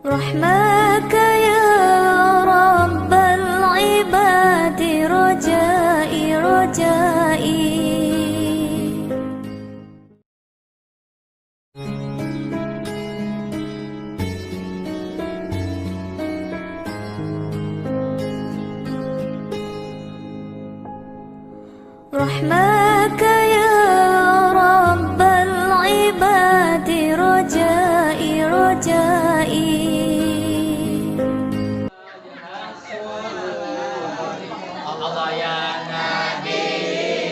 رحمك يا رب العباد رجائي رجائي رحمك يا رب العباد رجائي رجائي Allah ya Nabi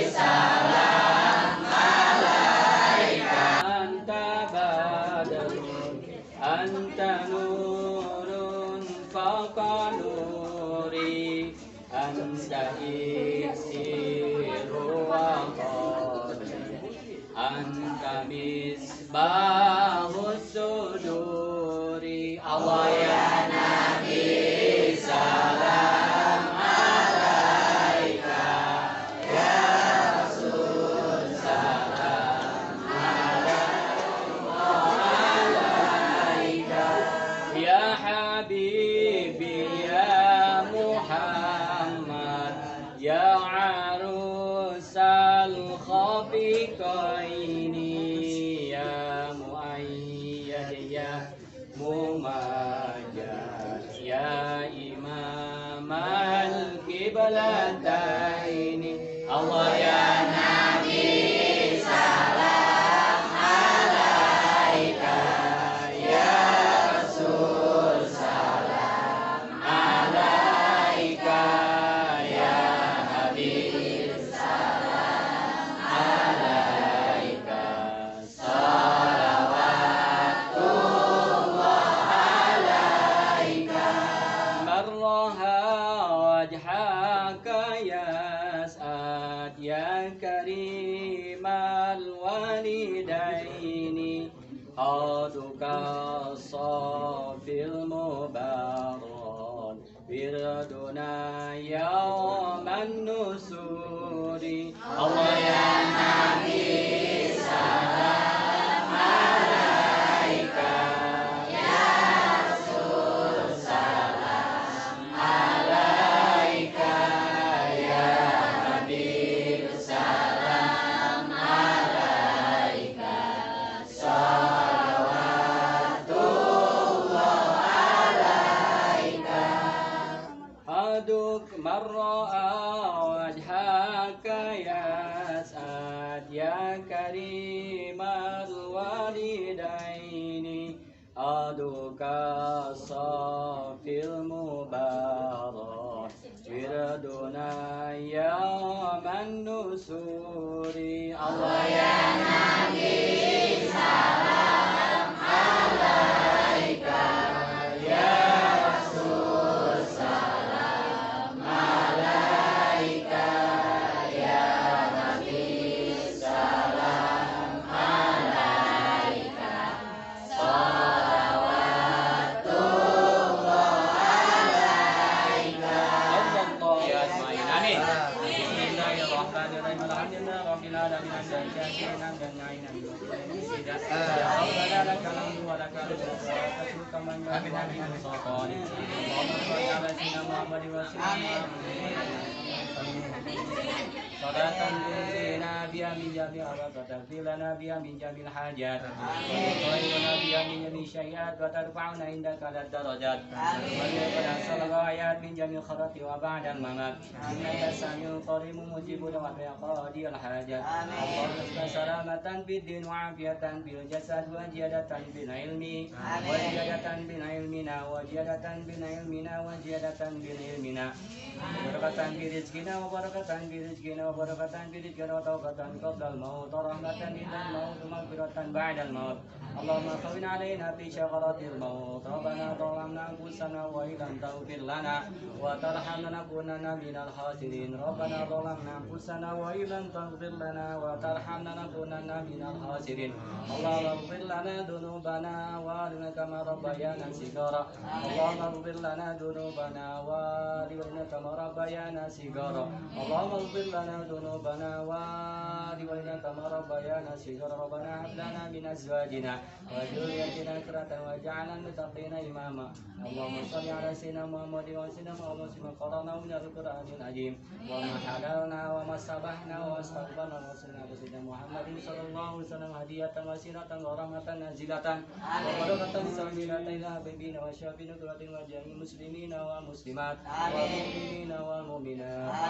salam alaika anta badrun anta nurun fawqa nuri anta isiru wa qadri anta misbahus suduri Allah ya Nabi salam alaika ya Rasul salam alaika ya Habibi ya Muhammad ya arusal khafiqaini ya muayyad ya mumajjad ya imamal kiblataini Allah ya Nabi salam alaika ya Rasul salam alaika ya Habib salam alaika salawatullah alaika marraha wajhaka ya As'ad ya karimal walidaini aduka safil mubarak birduna yawman nusuri Allah ya Nabi salam alaika ya Rasul salam alaika ya Habib salam alaika salawatullah alaika aduk marra'a wajhaka ya As'ad ya karimal walidaini aduka safil mubarak wirduna yawman nusuri Allah ya Nabi salam alaika ya Rasul salam alaika ya Habib salam alaika salawatullah alaika Allah ya asma'in amin bismillahirrahmanirrahim alhamdulillah rabbil alamin dan syakiran dan na'inan ya Allah lakal hamdu wa lakal syukru kama amin amin sultani Allahumma shalli ala sayyidina Muhammad wa sallam salatan tunzina biha min jami'il awqat wa taghfirlana biha min jami'il hajat wa tu'inuna biha min jami'il syai'at wa tarfa'una indaka lad darajat wa lana sallallahu ayat min jami'il kharati wa ba'da al-mamat innaka sami'un qaribun mujibud wa qadi al-hajat Allahumma salamatan fid din wa afiyatan bil jasad wa ziyadatan bil ilmi wa ziyadatan bil ilmina wa ziyadatan bil ilmina wa ziyadatan bil ilmina barakatan fi rizqina wa barakatan fi rizqina wa barakatan fi rizqina wa tawbatan qabla al-maut wa rahmatan inda al-maut wa maghfiratan ba'da al-maut Allahumma qawwin alaina fi syakaratil maut rabbana zalamna anfusana wa illam taghfir lana wa tarhamna lanakunanna minal khasirin rabbana zalamna anfusana wa illam taghfir lana wa tarhamna lanakunanna minal khasirin Allahumma ighfir lana dhunubana wa lana kama rabbayana shighara Allahumma ighfir lana dhunubana wa lana kama rabbayana ربيانا صغارا اللهم اغفر لنا ذنوبنا ووالدينا كما ربيانا صغارا ربنا هب لنا من أزواجنا وذريتنا قرة واجعلنا للمتقين إماما اللهم صل على سيدنا محمد وسيدنا محمد وما قرأنا من القرآن العظيم وما حللنا وما سبحنا واستغفرنا وصلنا بسيدنا محمد صلى الله عليه وسلم هدية وسيرة ورحمة نازلة وبركة سبيلة إلى حبيبنا وشافين قرة وجميع المسلمين والمسلمات والمؤمنين والمؤمنات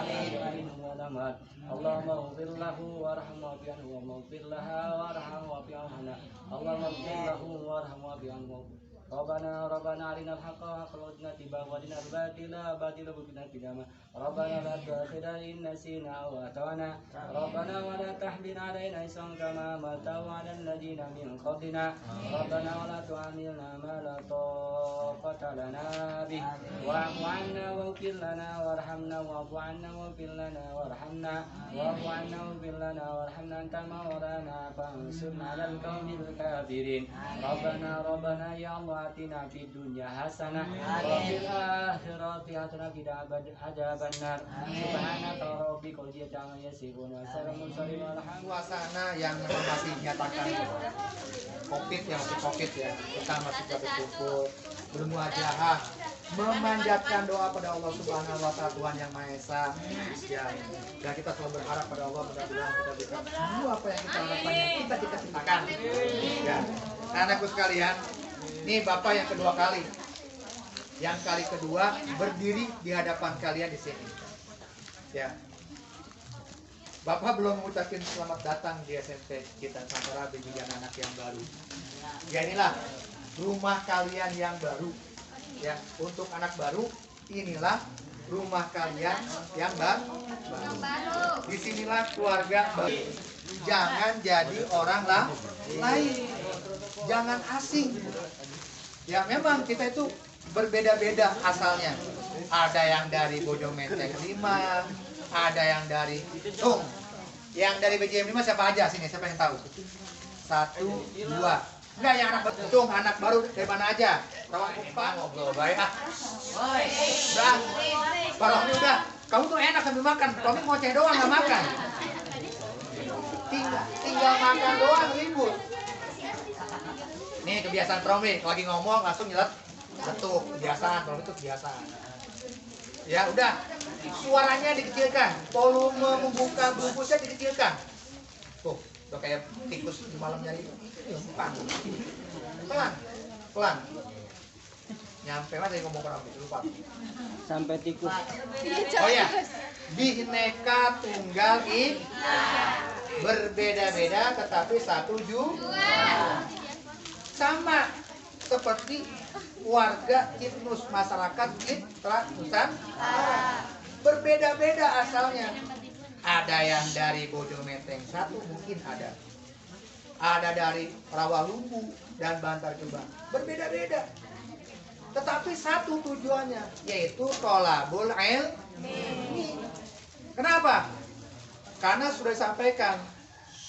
الأحياء والأموات اللهم اغفر له وارحمه واعف عنه اللهم اغفر لها وارحمه واعف عنها اللهم اغفر له وارحمه واعف عنه ربنا أرنا الحق حقا وارزقنا اتباعه وارنا الباطل باطلا وارزقنا اجتنابه ربنا لا تؤاخذنا إن نسينا أو أخطأنا ربنا ولا تحمل علينا إصرا كما حملته على الذين من قبلنا ربنا ولا تحملنا ما لا طاقة لنا به واعف عنا واغفر لنا وارحمنا واعف عنا واغفر لنا وارحمنا واعف عنا واغفر لنا وارحمنا أنت مولانا فانصرنا على القوم الكافرين ربنا يا الله آتنا في الدنيا حسنة وفي الآخرة حسنة وقنا عذاب النار سبحانك ربك رب العزة عما يصفون وسلام المرسلين والحمد Suasana yang masih nyatakan COVID, yang masih COVID ya, kita masih berkumpul bermuajahah memanjatkan doa pada Allah Subhanahu wa Ta'ala, Tuhan yang Maha Esa ya. Dan kita selalu berharap pada Allah mudah-mudahan kita bisa semua apa yang kita harapkan yang kita cita-citakan ya. Anakku sekalian, ini Bapak yang kedua kali. Yang kali kedua berdiri di hadapan kalian di sini. Ya. Bapak belum mengucapkan selamat datang di SMP kita Nusantara Bimbingan Anak yang baru. Ya, inilah rumah kalian yang baru. Ya, untuk anak baru, inilah rumah kalian yang baru. Disinilah keluarga baru. Jangan jadi orang lain. Jangan asing. Ya, memang kita itu berbeda-beda asalnya. Ada yang dari Bojo Menteng 5, ada yang dari Tung. Yang dari BJM 5 siapa aja sini? Siapa yang tahu? 1, 2. Enggak, yang anak Tung, anak baru dari mana aja? Rawang Pak, ngobrol baik. Udah. Pak Romi udah. Kamu tuh enak sambil makan. Romi ngoceh doang nggak makan. Tinggal makan doang ribut. Nih kebiasaan Romi, lagi ngomong langsung nyelet letuk, kebiasaan. Romi itu kebiasaan. Ya udah, suaranya dikecilkan, volume membuka bungkusnya dikecilkan. Tuh, udah kayak tikus di malam nyari pelan. Nyampe mana ngomong orang itu lupa. sampai tikus. Oh ya, Bhinneka Tunggal Ika, berbeda-beda tetapi satu juga. Sama seperti warga Cipnus, masyarakat Citra Nusantara. Berbeda-beda asalnya. Ada yang dari Bojo Menteng 1 mungkin ada. Ada dari Rawalumbu dan Bantar Gebang. Berbeda-beda. Tetapi satu tujuannya, yaitu tholabul ilmi. Kenapa? Karena sudah disampaikan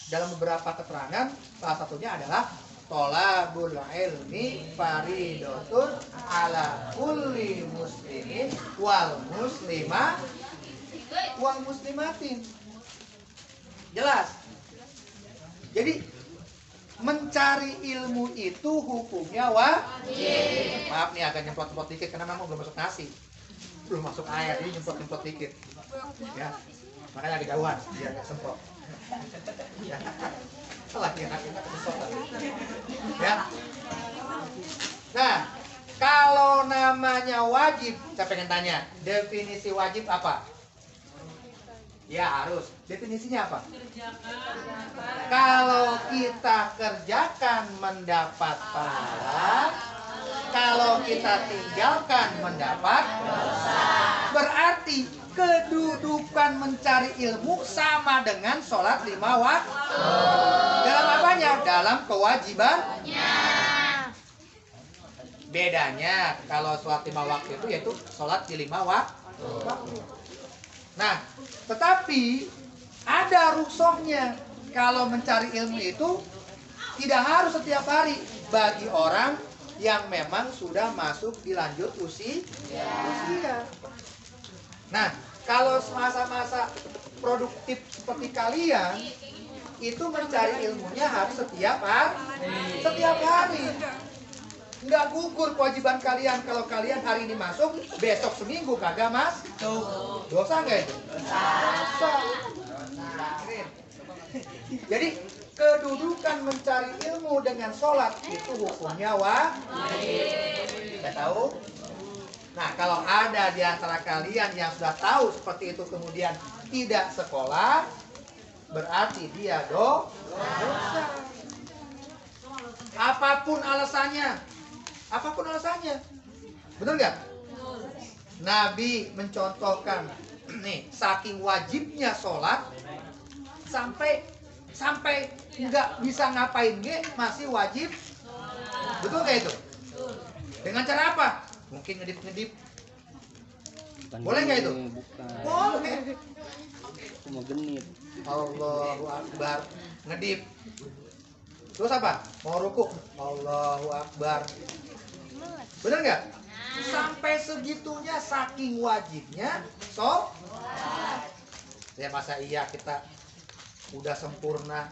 dalam beberapa keterangan, salah satunya adalah tholabul ilmi faridatun ala kulli muslimin wal muslimatin. Jelas. Jadi mencari ilmu itu hukumnya wajib. Maaf nih agak nyemprot-nyemprot dikit karena memang belum masuk nasi, belum masuk air, jadi nyemprot-nyemprot dikit. Ya, makanya agak jauhan biar nggak semprot. Ya. Lagi enak-enak kesemprot. Ya. Nah, kalau namanya wajib, saya pengen tanya, definisi wajib apa? Ya harus. Definisinya apa? Kalau kita kerjakan mendapat pahala, kalau kita tinggalkan mendapat dosa. Berarti kedudukan mencari ilmu sama dengan sholat 5 waktu. Dalam apanya? Dalam kewajibannya. Bedanya kalau sholat 5 waktu itu yaitu sholat di 5 waktu. Nah, tetapi ada rukhsahnya. Kalau mencari ilmu itu tidak harus setiap hari bagi orang yang memang sudah masuk di lanjut usia. Nah, Kalau masa-masa produktif seperti kalian, itu mencari ilmunya harus setiap hari. Nggak gugur kewajiban kalian kalau kalian hari ini masuk, besok seminggu kagak mas. Dosa nggak itu? Dosa. Jadi kedudukan mencari ilmu dengan sholat itu hukumnya wajib. Kita tahu? Nah, kalau ada di antara kalian yang sudah tahu seperti itu kemudian tidak sekolah, berarti dia dosa. Apapun alasannya, benar nggak? Nabi mencontohkan, nih, saking wajibnya sholat sampai nggak bisa ngapain masih wajib, betul nggak itu? Dengan cara apa? Mungkin ngedip. Boleh nggak itu? Boleh. Aku mau genit. Allahu Akbar, ngedip. Terus apa? Mau rukuk. Allahu Akbar. Bener nggak? Sampai segitunya saking wajibnya sholat. Ya masa iya kita udah sempurna,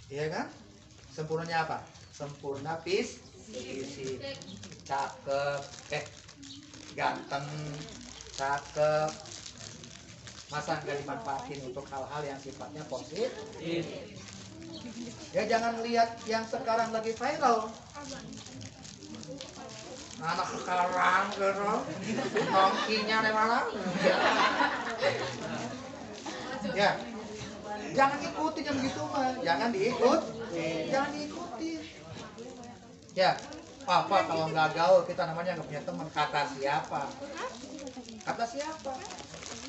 iya kan? Sempurnanya apa? Sempurna fisik, cakep, ganteng, cakep. Masa nggak dimanfaatin untuk hal-hal yang sifatnya positif? Ya jangan lihat yang sekarang lagi viral. Anak sekarang gitu, nongkinya di mana? Ya, jangan ikutin yang begitu mah, jangan diikuti. Ya, apa kalau nggak gaul kita namanya nggak punya teman, kata siapa?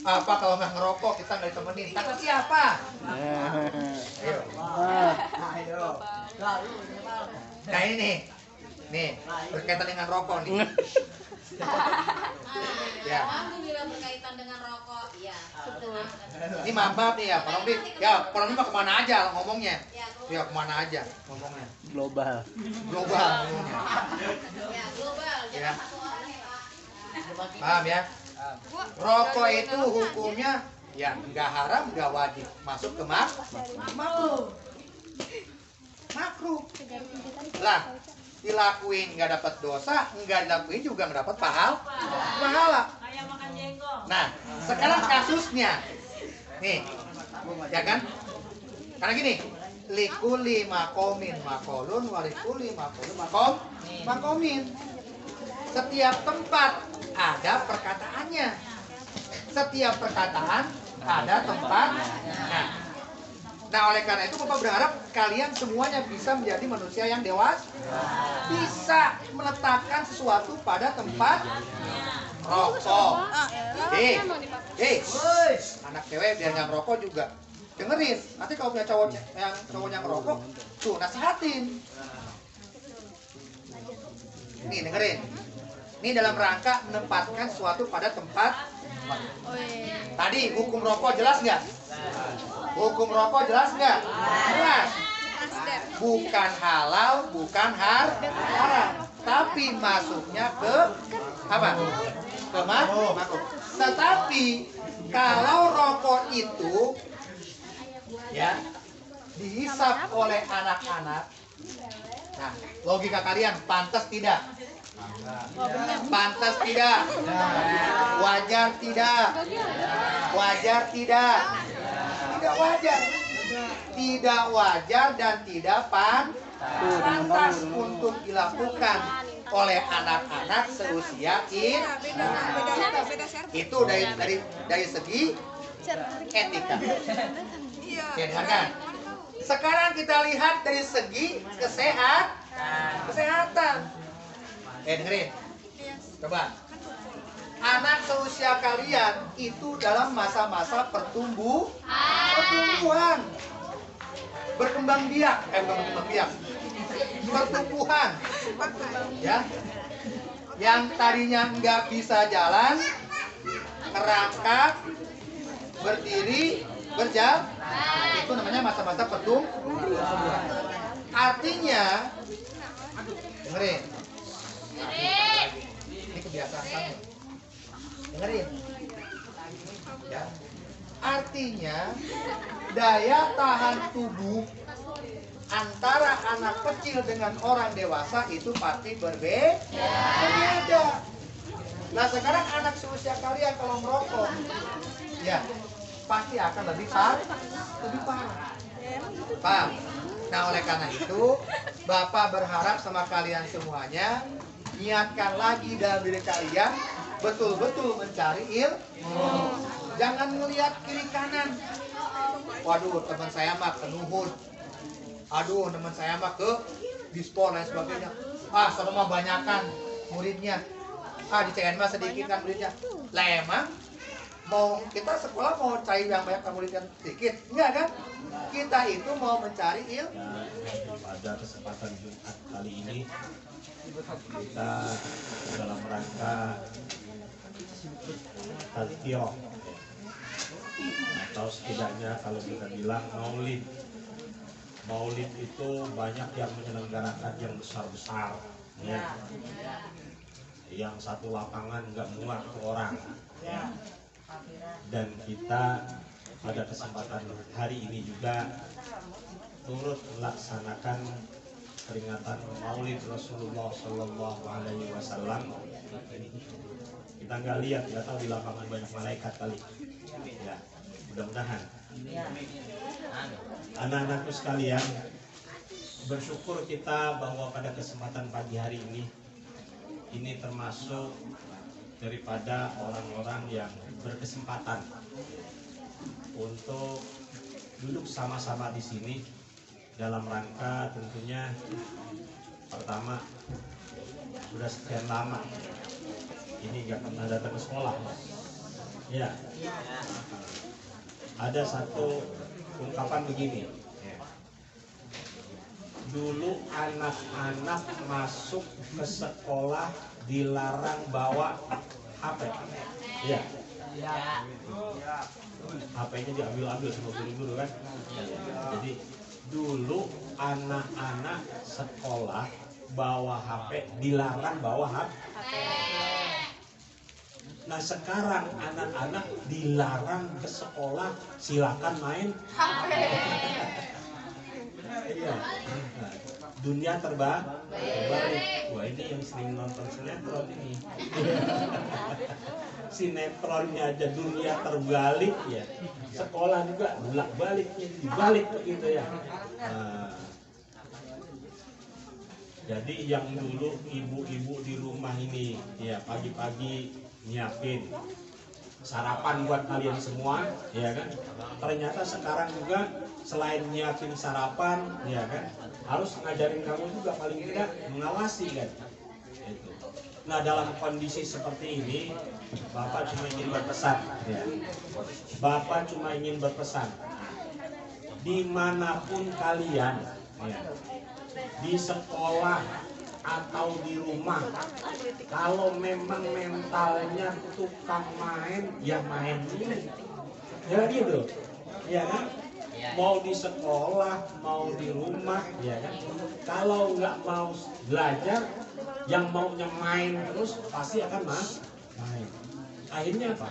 Apa kalau nggak ngerokok kita nggak ditemenin, kata siapa? Ayo. Nah ini nih berkaitan dengan rokok nih. Ya. Berkaitan dengan rokok, ya. Ini maaf nih ya, Pak Romdi. Ya, Pak Romdi mah kemana aja ngomongnya? Ya kemana aja ngomongnya? Global Ngomongnya. Ya, global. Ya. Satu orang ya, Pak. Paham ya? Rokok itu hukumnya ya nggak haram, nggak wajib, masuk ke makruh. Lah, dilakuin nggak dapat dosa, nggak dilakuin juga nggak dapat pahala. Nah, sekarang kasusnya, nih, ya kan? Karena gini, likuli makomin makolun, walikuli makolun makomin. Setiap tempat ada perkataannya. Setiap perkataan ada tempatnya. Nah, oleh karena itu Bapak berharap kalian semuanya bisa menjadi manusia yang dewasa. Bisa meletakkan sesuatu pada tempat rokok. Anak cewek biar nggak ngerokok juga. Dengerin, nanti kalau punya cowoknya ngerokok, tuh nasihatin. Nih dengerin. Ini dalam rangka menempatkan sesuatu pada tempat. Tadi hukum rokok jelas nggak? Hukum rokok jelas nggak? Jelas. Bukan halal, bukan haram, tapi masuknya ke apa? Ke makruh. Tetapi kalau rokok itu ya dihisap oleh anak-anak, nah logika kalian pantas tidak? Pantas tidak? Wajar tidak? Wajar tidak? Tidak wajar. Tidak wajar dan tidak pantas untuk dilakukan oleh anak-anak seusia ini. Itu dari segi etika. Ya, dengarkan. Sekarang kita lihat dari segi kesehatan. Dengerin. Coba. Anak seusia kalian itu dalam masa-masa pertumbuhan. Berkembang biak, pertumbuhan. Ya. Yang tadinya nggak bisa jalan, merangkak, berdiri, berjalan, itu namanya masa-masa pertumbuhan. Artinya, dengerin. Ini kebiasaan kamu. Dengerin. Ya. Artinya daya tahan tubuh antara anak kecil dengan orang dewasa itu pasti berbeda. Nah sekarang anak seusia kalian kalau merokok, ya pasti akan lebih parah. Paham? Nah oleh karena itu, Bapak berharap sama kalian semuanya, niatkan lagi dalam diri kalian betul-betul mencari ilmu. Jangan ngelihat kiri kanan. Waduh, teman saya mah ke Nuhun. Aduh, teman saya mah ke Dispor dan sebagainya. Ah, sama mah banyakan muridnya. Ah, di CN mah sedikit kan muridnya. Lah emang mau kita sekolah mau cari yang banyak murid yang sedikit? Enggak kan? Kita itu mau mencari ilmu. Pada kesempatan Jumat kali ini kita dalam rangka tazkirah atau setidaknya kalau kita bilang maulid. Maulid itu banyak yang menyelenggarakan yang besar-besar, ya. Yang satu lapangan nggak muat ke orang, ya. Dan kita pada kesempatan hari ini juga turut melaksanakan peringatan Maulid Rasulullah Shallallahu Alaihi Wasallam. Kita nggak lihat, nggak tahu di lapangan banyak malaikat kali, ya. Mudah-mudahan. Anak-anakku sekalian, bersyukur kita bahwa pada kesempatan pagi hari ini termasuk daripada orang-orang yang berkesempatan untuk duduk sama-sama di sini dalam rangka tentunya pertama sudah sekian lama ini nggak pernah datang ke sekolah, ya. Ada satu ungkapan begini, dulu anak-anak masuk ke sekolah dilarang bawa HP, ya. HP-nya diambil-ambil sama guru-guru kan. Jadi dulu anak-anak sekolah bawa HP dilarang bawa HP. Nah sekarang anak-anak dilarang ke sekolah, silakan main HP. Iya. Nah, dunia terbalik. Wah ini yang sering nonton sinetron ini. Sinetronnya aja dunia terbalik ya. Sekolah juga bolak-baliknya dibalik begitu ya. Nah, jadi yang dulu ibu-ibu di rumah ini ya pagi-pagi nyiapin sarapan buat kalian semua, ya kan? Ternyata sekarang juga selain nyiapin sarapan, ya kan, harus ngajarin kamu juga paling tidak mengawasi kan. Itu. Nah dalam kondisi seperti ini, Bapak cuma ingin berpesan, ya. Bapak cuma ingin berpesan, dimanapun kalian, ya, di sekolah atau di rumah, kalau memang mentalnya tukang main, ya main dulu. Ya gitu, ya kan? Mau di sekolah, mau di rumah, ya kan? Kalau nggak mau belajar, yang maunya main terus pasti akan main. Akhirnya apa?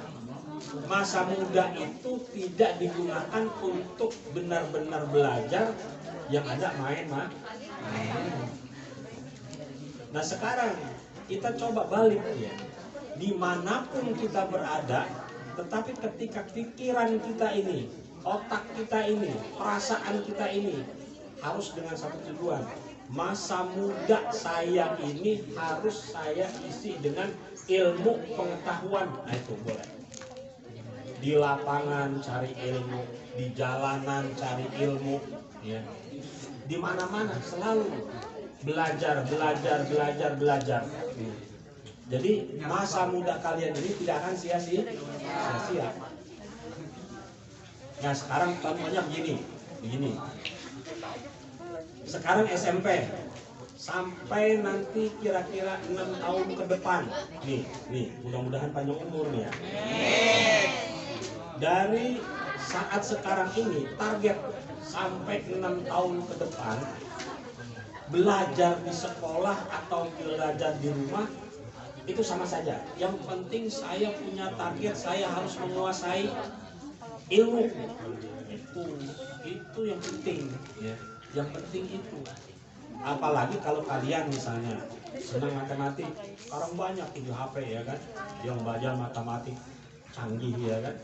Masa muda itu tidak digunakan untuk benar-benar belajar, yang ada main. Nah sekarang kita coba balik ya, dimanapun kita berada, tetapi ketika pikiran kita ini, otak kita ini, perasaan kita ini harus dengan satu tujuan. Masa muda saya ini harus saya isi dengan ilmu pengetahuan. Nah itu boleh. Di lapangan cari ilmu, di jalanan cari ilmu, ya. Di mana-mana selalu belajar. Jadi masa muda kalian ini tidak akan sia-sia. Nah sekarang contohnya begini. Sekarang SMP sampai nanti kira-kira 6 tahun ke depan. Nih, mudah-mudahan panjang umur nih ya. Dari saat sekarang ini target sampai 6 tahun ke depan, belajar di sekolah atau belajar di rumah itu sama saja. Yang penting saya punya target, saya harus menguasai ilmu. Itu yang penting ya. Yang penting itu. Apalagi kalau kalian misalnya senang matematik, sekarang banyak di HP ya kan, yang belajar matematik canggih ya kan.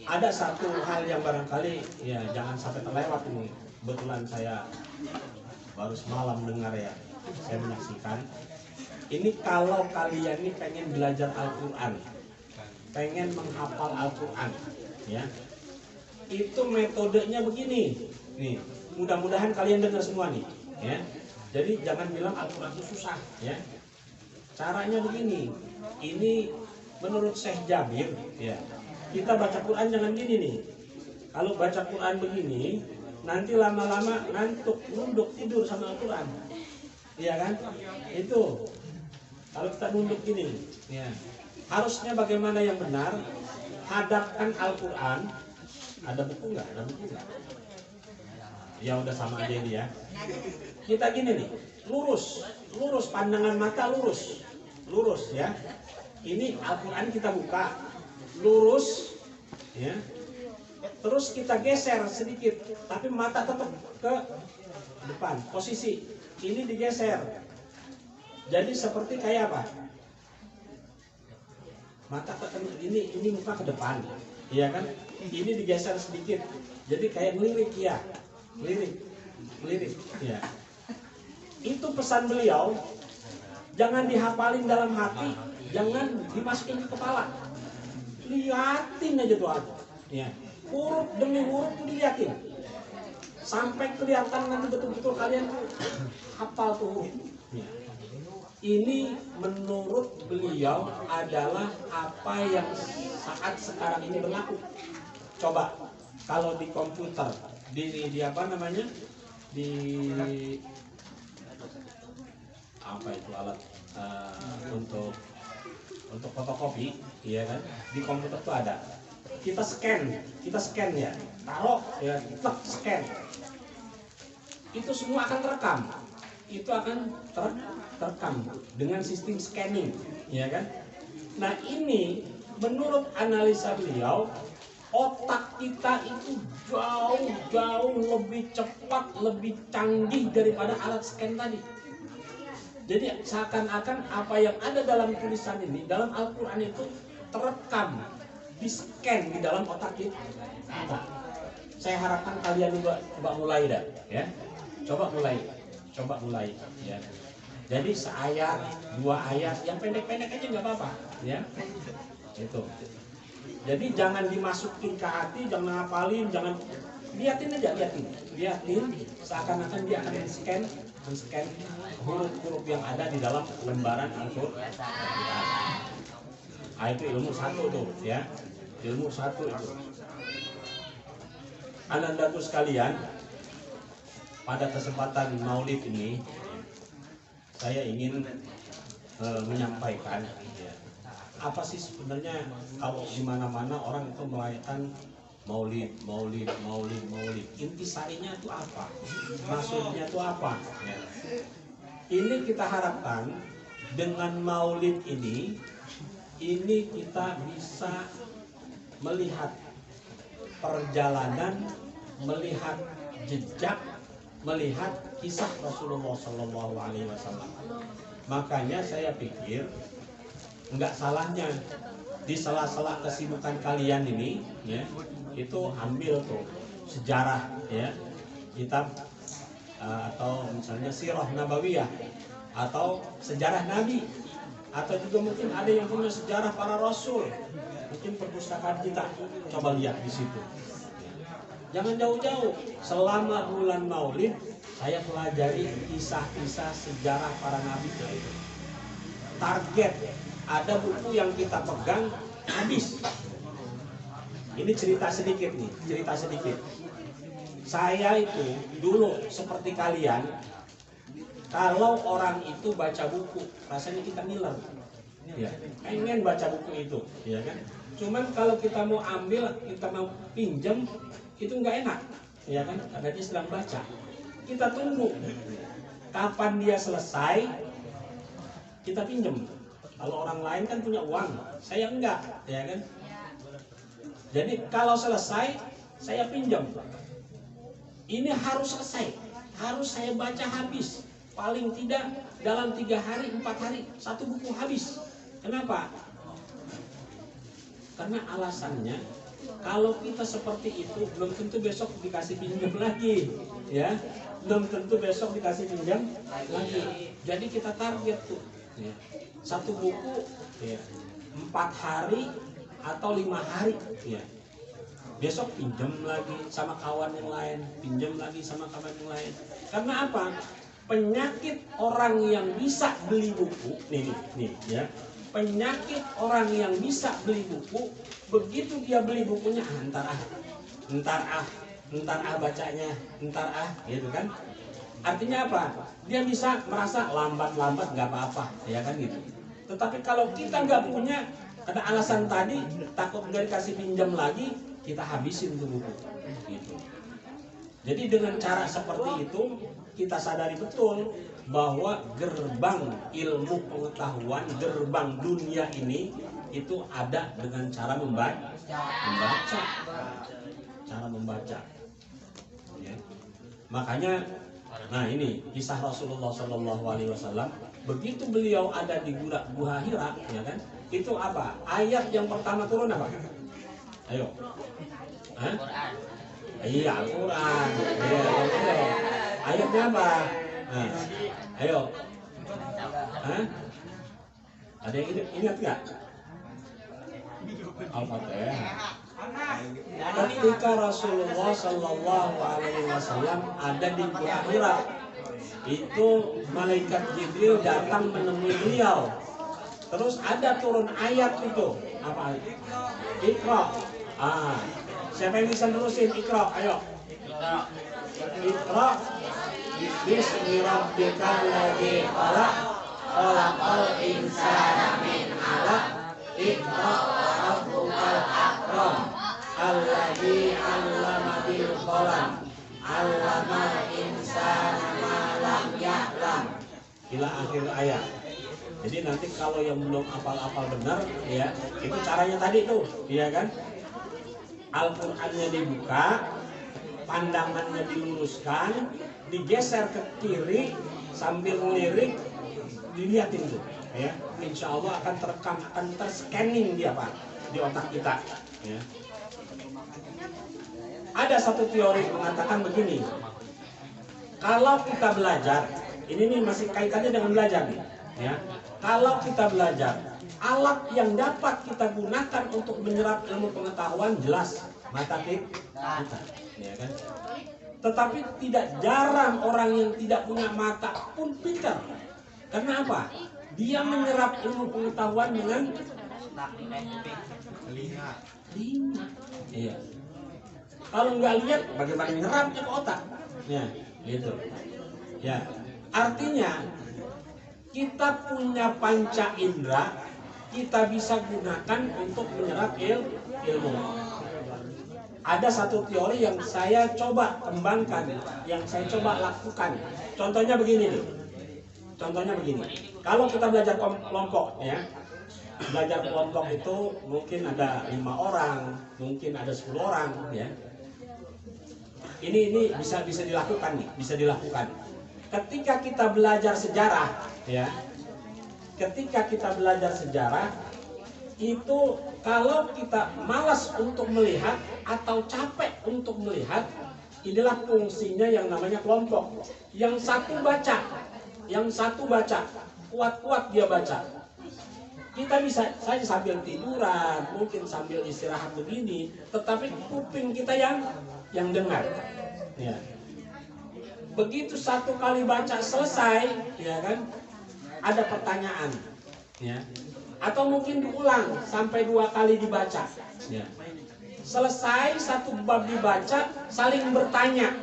Ada satu hal yang barangkali ya jangan sampai terlewat ini. Kebetulan saya baru semalam dengar ya, saya menyaksikan. Ini kalau kalian ini pengen belajar Al-Quran, pengen menghafal Al-Quran, ya, itu metodenya begini. Nih, mudah-mudahan kalian dengar semua nih, ya. Jadi jangan bilang Al-Quran itu susah, ya. Caranya begini. Ini menurut Syekh Jabir, ya. Kita baca Quran jangan gini nih. Kalau baca Quran begini, nanti lama-lama ngantuk, nunduk, tidur sama Al-Quran. Iya kan? Itu. Kalau kita nunduk gini, ya. Harusnya bagaimana yang benar? Hadapkan Al-Quran. Ada buku nggak? Ada buku nggak? Ya udah sama aja ini ya. Kita gini nih, lurus, pandangan mata lurus ya. Ini Al-Quran kita buka, lurus, ya. Terus kita geser sedikit, tapi mata tetap ke depan. Posisi ini digeser. Jadi seperti kayak apa? Mata ke ini muka ke depan, iya kan? Ini digeser sedikit. Jadi kayak melirik ya, melirik, ya. Itu pesan beliau. Jangan dihafalin dalam hati, jangan dimasukin ke kepala. Liatin aja tuh aku, ya. Huruf demi huruf tuh diliatin, sampai kelihatan nanti betul-betul kalian hafal tuh huruf. Ya. Ini menurut beliau adalah apa yang saat sekarang ini berlaku. Coba kalau di komputer, di apa namanya, di apa itu alat untuk fotokopi, iya kan? Di komputer tuh ada. Kita scan ya, taruh ya, klik scan. Itu semua akan terekam. Itu akan terekam dengan sistem scanning, ya kan? Nah ini menurut analisa beliau, otak kita itu jauh lebih cepat, lebih canggih daripada alat scan tadi. Jadi seakan-akan apa yang ada dalam tulisan ini, dalam Al-Quran itu terekam, di-scan di dalam otak kita. Nah, saya harapkan kalian juga coba mulai dah, ya. Coba mulai, ya. Jadi seayat, 2 ayat, yang pendek-pendek aja nggak apa-apa, ya. Itu. Jadi jangan dimasukin ke hati, jangan ngapalin, jangan liatin aja, liatin, seakan-akan dia akan men-scan huruf-huruf yang ada di dalam lembaran Al-Quran. Nah, itu ilmu satu tuh, ya. Ilmu satu itu. Anandaku sekalian, pada kesempatan Maulid ini saya ingin menyampaikan, ya, apa sih sebenarnya kalau di mana-mana orang itu merayakan Maulid. Intisarinya itu apa? Maksudnya itu apa? Ya. Ini kita harapkan dengan Maulid ini kita bisa melihat perjalanan, melihat jejak, melihat kisah Rasulullah SAW. Makanya saya pikir nggak salahnya di sela-sela kesibukan kalian ini, ya, itu ambil tuh sejarah, ya, kitab atau misalnya sirah nabawiyah atau sejarah nabi, atau juga mungkin ada yang punya sejarah para rasul, mungkin perpustakaan kita, coba lihat di situ. Jangan jauh-jauh, selama bulan Maulid saya pelajari kisah-kisah sejarah para nabi itu. Target, ada buku yang kita pegang habis. Ini cerita sedikit nih, Saya itu dulu seperti kalian, kalau orang itu baca buku, rasanya kita ngiler, ya, pengen baca buku itu, ya kan? Cuman kalau kita mau ambil, kita mau pinjam, itu nggak enak, ya kan? Karena dia sedang baca. Kita tunggu kapan dia selesai, kita pinjam. Kalau orang lain kan punya uang, saya enggak, ya kan? Jadi kalau selesai saya pinjam. Ini harus selesai, harus saya baca habis. Paling tidak dalam 3 hari, 4 hari, 1 buku habis. Kenapa? Karena alasannya kalau kita seperti itu belum tentu besok dikasih pinjam lagi, ya. Belum tentu besok dikasih pinjam lagi. Jadi kita target tuh, ya. 1 buku, ya, 4 hari atau 5 hari, ya. Besok pinjam lagi sama kawan yang lain, pinjam lagi sama kawan yang lain. Karena apa? Penyakit orang yang bisa beli buku, nih, ya. Penyakit orang yang bisa beli buku, begitu dia beli bukunya, entar bacanya, gitu kan? Artinya apa? Dia bisa merasa lambat nggak apa-apa, ya kan gitu. Tetapi kalau kita nggak punya, ada alasan tadi, takut nggak dikasih pinjam lagi, kita habisin tuh buku. Gitu. Jadi dengan cara seperti itu, kita sadari betul bahwa gerbang ilmu pengetahuan, gerbang dunia ini itu ada dengan cara membaca. Cara membaca. Ya. Makanya, nah ini kisah Rasulullah SAW. Begitu beliau ada di Gua Hira, ya kan? Itu apa? Ayat yang pertama turun apa? Ayo. Hah? Iya, Al-Quran. Ayo. Ayatnya apa? Nah, ayo. Hah? Ada yang ingat nggak? Al-Fatihah. Ketika Rasulullah Shallallahu Alaihi Wasallam ada di Gua Hira, itu malaikat Jibril datang menemui beliau. Terus ada turun ayat itu. Apa? Iqra. Siapa yang bisa nurusin Iqra? Ayo. Iqra. Bismi rabbikal ladzi khalaq, khalaqal insana min 'alaq, Iqra wa rabbukal akram, alladzi 'allama bil qalam, 'allamal insana ma lam ya'lam. Ila akhir ayat. Jadi nanti kalau yang belum hafal-hafal benar, ya, itu caranya tadi tuh, ya kan? Al-Qur'annya dibuka, pandangannya diluruskan, digeser ke kiri sambil ngelirik, dilihatin tuh, ya. Insya Allah akan terekam, akan terscanning dia Pak di otak kita. Ya. Ada satu teori mengatakan begini, kalau kita belajar, ini nih masih kaitannya dengan belajar nih, ya. Kalau kita belajar, alat yang dapat kita gunakan untuk menyerap ilmu pengetahuan jelas mata kita, ya kan? Tetapi tidak jarang orang yang tidak punya mata pun pintar. Karena apa? Dia menyerap ilmu pengetahuan dengan telinga. Iya. Kalau nggak lihat, bagaimana menyerapnya ke otak? Ya, gitu. Ya, artinya kita punya panca indera, kita bisa gunakan untuk menyerap ilmu. Ada satu teori yang saya coba kembangkan, yang saya coba lakukan. Contohnya begini nih. Contohnya begini. Kalau kita belajar kelompok, ya, belajar kelompok itu mungkin ada 5 orang, mungkin ada 10 orang, ya. Ini bisa dilakukan nih, bisa dilakukan. Ketika kita belajar sejarah, ya, ketika kita belajar sejarah, itu kalau kita malas untuk melihat atau capek untuk melihat, inilah fungsinya yang namanya kelompok. Yang satu baca, kuat-kuat dia baca. Kita bisa saja sambil tiduran, mungkin sambil istirahat begini, tetapi kuping kita yang dengar. Ya. Begitu satu kali baca selesai, ya kan, ada pertanyaan, ya. Atau mungkin diulang sampai 2 kali dibaca. Ya. Selesai satu bab dibaca, saling bertanya.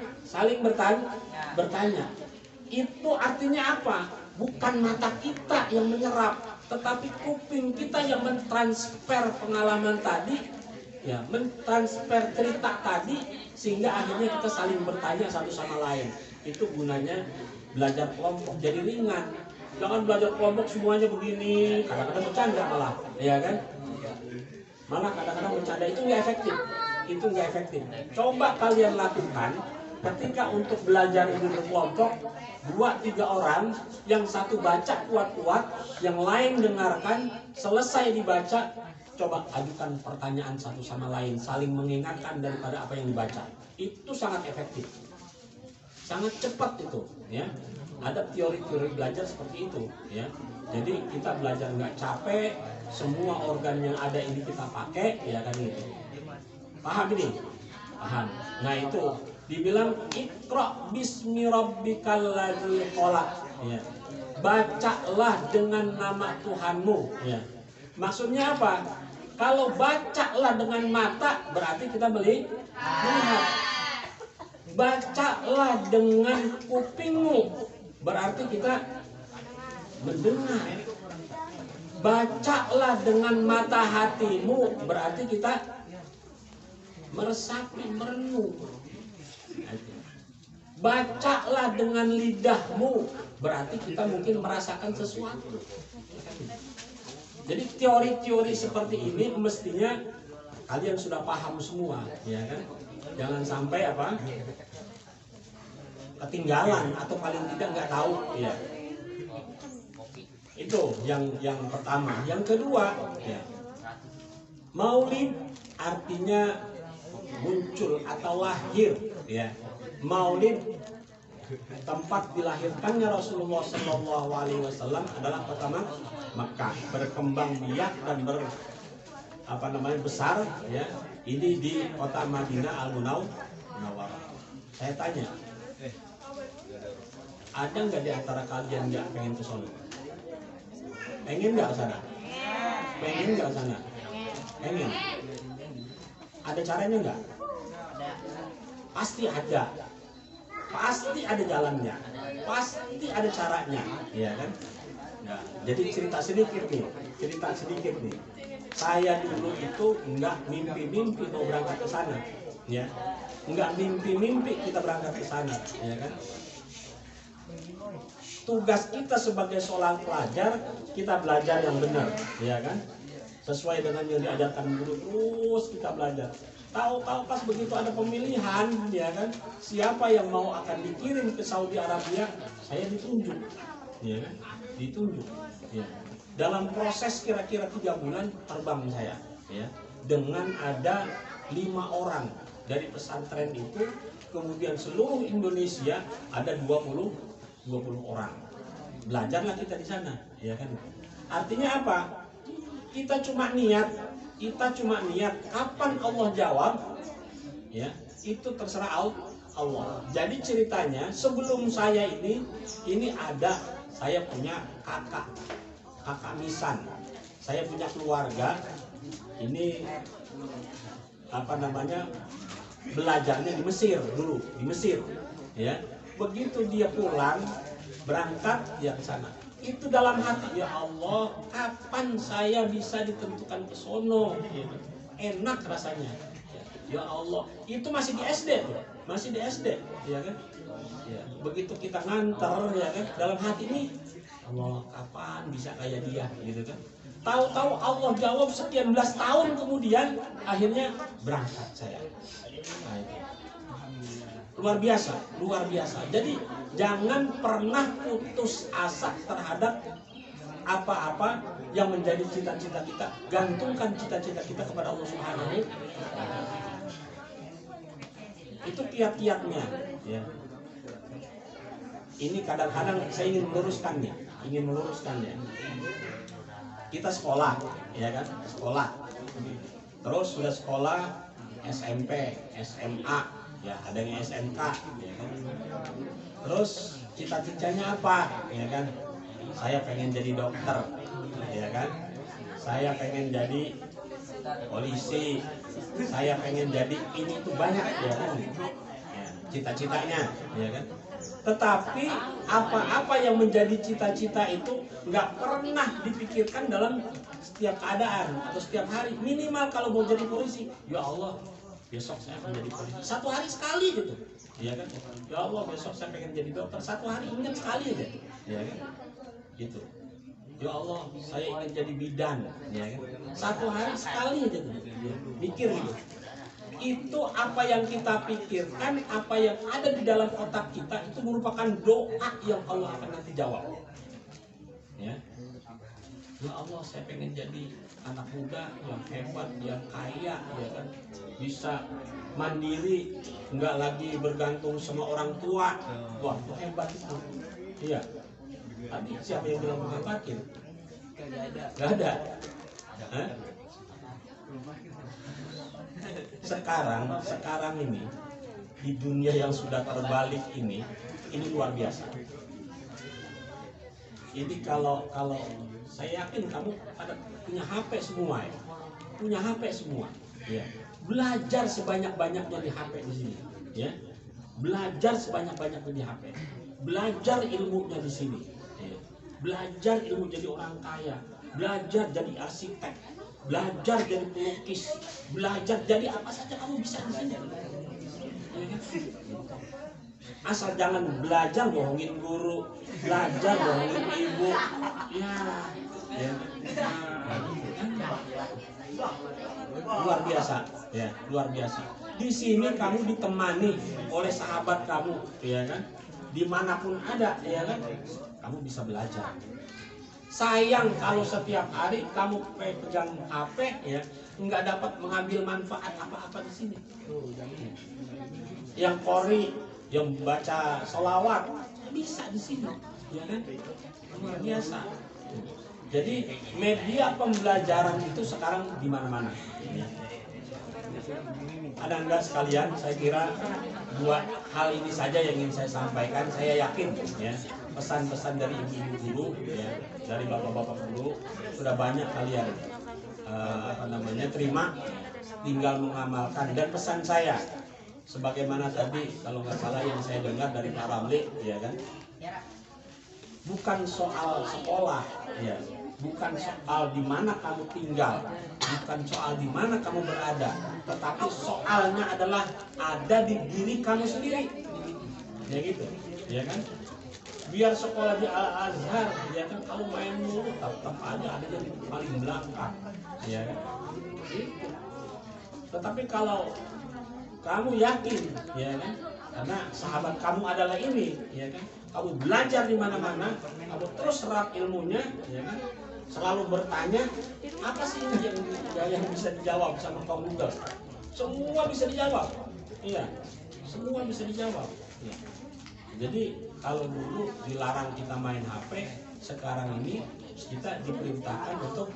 Itu artinya apa? Bukan mata kita yang menyerap, tetapi kuping kita yang mentransfer pengalaman tadi, ya, mentransfer cerita tadi, sehingga akhirnya kita saling bertanya satu sama lain. Itu gunanya belajar kelompok, jadi ringan. Jangan belajar kelompok semuanya begini, kadang-kadang bercanda malah, ya kan? Malah kadang-kadang bercanda itu nggak efektif. Itu nggak efektif. Coba kalian lakukan ketika untuk belajar ini berkelompok, 2-3 orang, yang satu baca kuat-kuat, yang lain dengarkan, selesai dibaca, coba ajukan pertanyaan satu sama lain, saling mengingatkan daripada apa yang dibaca. Itu sangat efektif, sangat cepat itu, ya. Ada teori-teori belajar seperti itu, ya. Jadi kita belajar nggak capek, semua organ yang ada ini kita pakai, ya kan itu. Paham ini? Paham. Nah itu dibilang Iqra bismi rabbikal ladzi khalaq, ya. Bacalah dengan nama Tuhanmu, ya. Maksudnya apa? Kalau bacalah dengan mata berarti kita melihat. Bacalah dengan kupingmu berarti kita mendengar. Bacalah dengan mata hatimu berarti kita meresapi, merenung. Bacalah dengan lidahmu berarti kita mungkin merasakan sesuatu. Jadi teori-teori seperti ini mestinya kalian sudah paham semua, ya kan? Jangan sampai apa? Ketinggalan atau paling tidak nggak tahu, ya. Itu yang pertama. Yang kedua, ya. Maulid artinya muncul atau lahir, ya. Maulid tempat dilahirkannya Rasulullah Shallallahu Alaihi Wasallam adalah pertama Mekah, berkembang biak dan besar, ya. Ini di kota Madinah Al-Munawwarah. Saya tanya, ada nggak di antara kalian nggak pengen ke sana? Pengen nggak ke sana? Pengen nggak ke sana? Pengen. Ada caranya nggak? Pasti ada. Pasti ada jalannya. Pasti ada caranya, ya kan? Nah, jadi cerita sedikit nih. Saya dulu itu nggak mimpi-mimpi mau berangkat ke sana, ya. Nggak mimpi-mimpi kita berangkat ke sana, ya kan? Tugas kita sebagai seorang pelajar, kita belajar yang benar, ya kan? Sesuai dengan yang diajarkan guru, terus kita belajar. Tahu-tahu pas begitu ada pemilihan, ya kan? Siapa yang mau akan dikirim ke Saudi Arabia, saya ditunjuk, ya kan? Ditunjuk, ya. Dalam proses kira-kira 3 bulan terbang saya, ya. Dengan ada 5 orang dari pesantren itu, kemudian seluruh Indonesia ada 20 orang. Belajarlah kita di sana, ya kan? Artinya apa? Kita cuma niat. Kapan Allah jawab, ya, itu terserah Allah. Jadi ceritanya sebelum saya ini ada, saya punya kakak misan. Saya punya keluarga ini belajarnya di Mesir dulu, ya. Begitu dia pulang berangkat dia ke sana. Itu dalam hati, ya Allah, kapan saya bisa ditentukan ke sono? Enak rasanya. Ya Allah, itu masih di SD tuh, ya kan? Ya, begitu kita nganter, ya kan, dalam hati ini, Allah, kapan bisa kayak dia, gitu kan? Tahu-tahu Allah jawab sekian belas tahun kemudian, akhirnya berangkat saya. Nah, itu. Luar biasa. Jadi jangan pernah putus asa terhadap apa-apa yang menjadi cita-cita kita. Gantungkan cita-cita kita kepada Allah Subhanahu wa Ta'ala. Itu kiat-kiatnya, ya. Ini kadang-kadang saya ingin meluruskannya. Kita sekolah, ya kan? Terus sudah sekolah SMP, SMA, ya, ada yang SMK, ya kan? Terus cita-citanya apa, ya kan? Saya pengen jadi dokter, ya kan? Saya pengen jadi polisi, saya pengen jadi ini tuh banyak, ya kan? Ya, cita-citanya, ya kan? Tetapi apa-apa yang menjadi cita-cita itu nggak pernah dipikirkan dalam setiap keadaan atau setiap hari. Minimal kalau mau jadi polisi, ya Allah, besok saya akan jadi polisi. 1 hari sekali gitu, ya kan? Ya Allah, besok saya pengen jadi dokter. 1 hari ingat sekali aja, ya kan? Gitu. Ya Allah, saya ingin jadi bidan, ya kan? Satu hari sekali aja tuh, mikir gitu. Itu apa yang kita pikirkan, apa yang ada di dalam otak kita itu merupakan doa yang Allah akan nanti jawab. Ya, ya Allah, saya pengen jadi anak muda yang hebat, yang kaya, ya kan, bisa mandiri, nggak lagi bergantung sama orang tua. Wah, itu hebat itu. Iya. Tapi siapa yang bilang menghebatin? Nggak ada. Hah? Sekarang ini di dunia yang sudah terbalik ini luar biasa. Jadi kalau saya yakin kamu ada punya HP semua ya, punya HP semua. Ya. Belajar sebanyak-banyaknya di HP di sini. Ya. Belajar sebanyak-banyaknya di HP. Belajar ilmunya di sini. Ya. Belajar ilmu jadi orang kaya. Belajar jadi arsitek. Belajar jadi pelukis, belajar jadi apa saja kamu bisa di sini. Asal jangan belajar bohongin guru, belajar bohongin ibu. Ya. Luar biasa, ya, luar biasa. Di sini kamu ditemani oleh sahabat kamu, ya kan? Dimanapun ada, ya kan? Kamu bisa belajar. Sayang kalau setiap hari kamu pegang HP, ya, nggak dapat mengambil manfaat apa-apa di sini. Yang qori, yang baca sholawat bisa di sini, ya kan? Luar biasa. Jadi media pembelajaran itu sekarang di mana-mana. Ya. Ada enggak sekalian? Saya kira dua hal ini saja yang ingin saya sampaikan. Saya yakin, ya, pesan-pesan dari ibu-ibu guru, ya, dari bapak-bapak guru sudah banyak kalian terima, tinggal mengamalkan. Dan pesan saya, sebagaimana tadi kalau nggak salah yang saya dengar dari Pak Ramli, ya kan, bukan soal sekolah, ya, bukan soal di mana kamu tinggal, bukan soal di mana kamu berada, tetapi soalnya adalah ada di diri kamu sendiri, ya gitu, ya kan. Biar sekolah di Al-Azhar, ya kan, kalau main mulu tetap aja ada yang paling belakang, ya kan. Tetapi kalau kamu yakin, ya kan, karena sahabat kamu adalah ini, ya kan, kamu belajar di mana-mana, kamu terus serap ilmunya, ya kan, selalu bertanya, apa sih ini yang bisa dijawab sama kaum Google? Semua bisa dijawab, iya, semua bisa dijawab. Ya. Jadi kalau dulu dilarang kita main HP, sekarang ini kita diperintahkan untuk